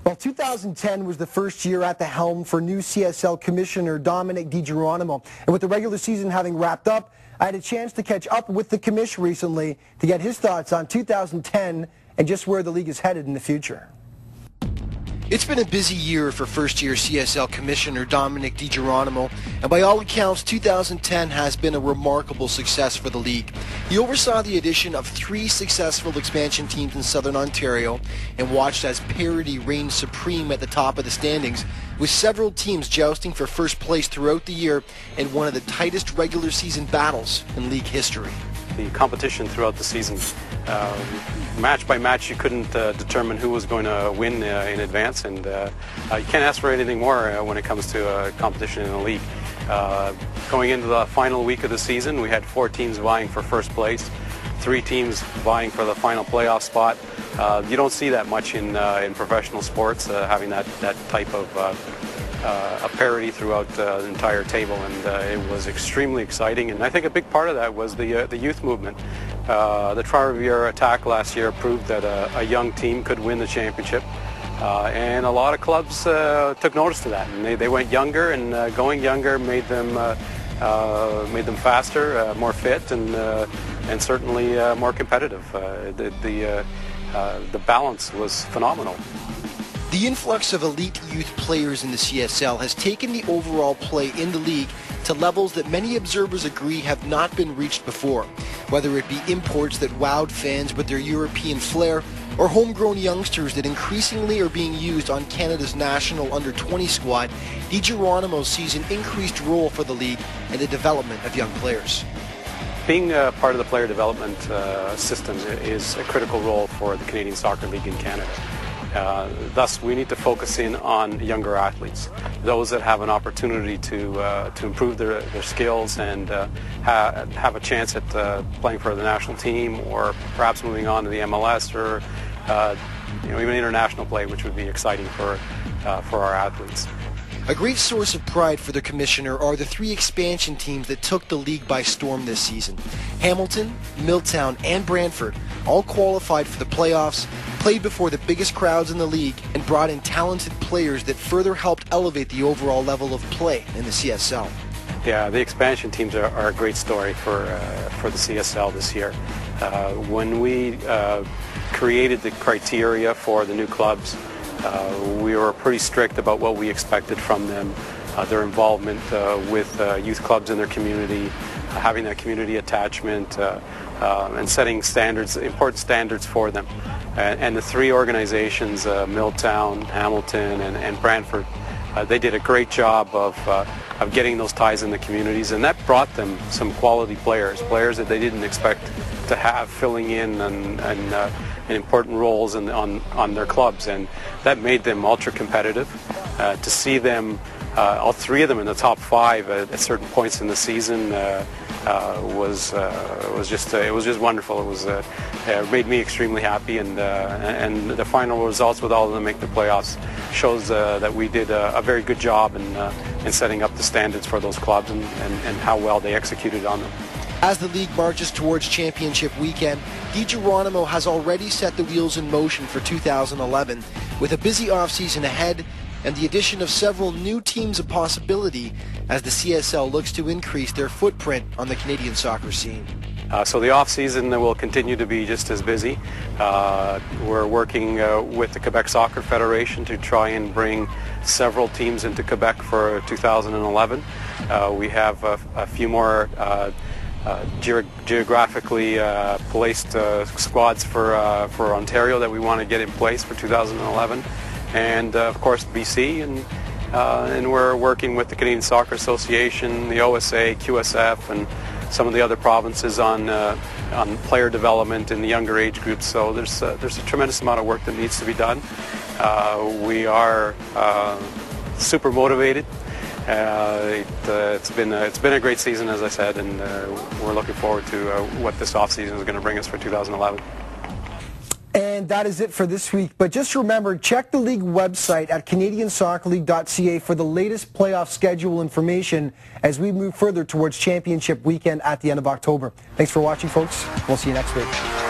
Well, 2010 was the first year at the helm for new CSL Commissioner Dominic DiGeronimo. And with the regular season having wrapped up, I had a chance to catch up with the commish recently to get his thoughts on 2010 and just where the league is headed in the future. It's been a busy year for first-year CSL Commissioner Dominic DiGeronimo, and by all accounts, 2010 has been a remarkable success for the league. He oversaw the addition of 3 successful expansion teams in Southern Ontario and watched as parity reigned supreme at the top of the standings, with several teams jousting for first place throughout the year in one of the tightest regular season battles in league history. The competition throughout the season, match by match, you couldn't determine who was going to win in advance, and you can't ask for anything more when it comes to competition in the league. Going into the final week of the season, we had 4 teams vying for first place, 3 teams vying for the final playoff spot. You don't see that much in professional sports, having that type of parity throughout the entire table, and it was extremely exciting. And I think a big part of that was the youth movement. The Trois-Rivières attack last year proved that a young team could win the championship, and a lot of clubs took notice to that, and they went younger, and going younger made them faster, more fit, and certainly more competitive. The balance was phenomenal. The influx of elite youth players in the CSL has taken the overall play in the league to levels that many observers agree have not been reached before. Whether it be imports that wowed fans with their European flair, or homegrown youngsters that increasingly are being used on Canada's national under-20 squad, DiGeronimo sees an increased role for the league in the development of young players. Being part of the player development system is a critical role for the Canadian Soccer League in Canada. Thus, we need to focus in on younger athletes, those that have an opportunity to improve their skills and have a chance at playing for the national team, or perhaps moving on to the MLS, or even international play, which would be exciting for our athletes. A great source of pride for the commissioner are the 3 expansion teams that took the league by storm this season. Hamilton, Milltown, and Brantford all qualified for the playoffs, played before the biggest crowds in the league, and brought in talented players that further helped elevate the overall level of play in the CSL. Yeah, the expansion teams are a great story for the CSL this year. When we created the criteria for the new clubs, we were pretty strict about what we expected from them, their involvement with youth clubs in their community, having that community attachment, and setting standards, important standards for them. And the 3 organizations, Milltown, Hamilton, and Brantford, they did a great job of getting those ties in the communities, and that brought them some quality players that they didn't expect to have filling in and important roles on their clubs, and that made them ultra competitive. To see them, all 3 of them in the top 5 at certain points in the season was just wonderful. It made me extremely happy, and the final results with all of them make the playoffs shows that we did a very good job in setting up the standards for those clubs and how well they executed on them. As the league marches towards championship weekend, DiGeronimo has already set the wheels in motion for 2011, with a busy offseason ahead and the addition of several new teams a possibility as the CSL looks to increase their footprint on the Canadian soccer scene. So the off-season will continue to be just as busy. We're working with the Quebec Soccer Federation to try and bring several teams into Quebec for 2011. We have a few more geographically placed squads for Ontario that we want to get in place for 2011, and of course BC, and we're working with the Canadian Soccer Association, the OSA, QSF, and some of the other provinces on player development in the younger age groups. So there's a tremendous amount of work that needs to be done. We are super motivated. It's been a great season, as I said, and we're looking forward to what this off season is going to bring us for 2011. And that is it for this week. But just remember, check the league website at CanadianSoccerLeague.ca for the latest playoff schedule information as we move further towards championship weekend at the end of October. Thanks for watching, folks. We'll see you next week.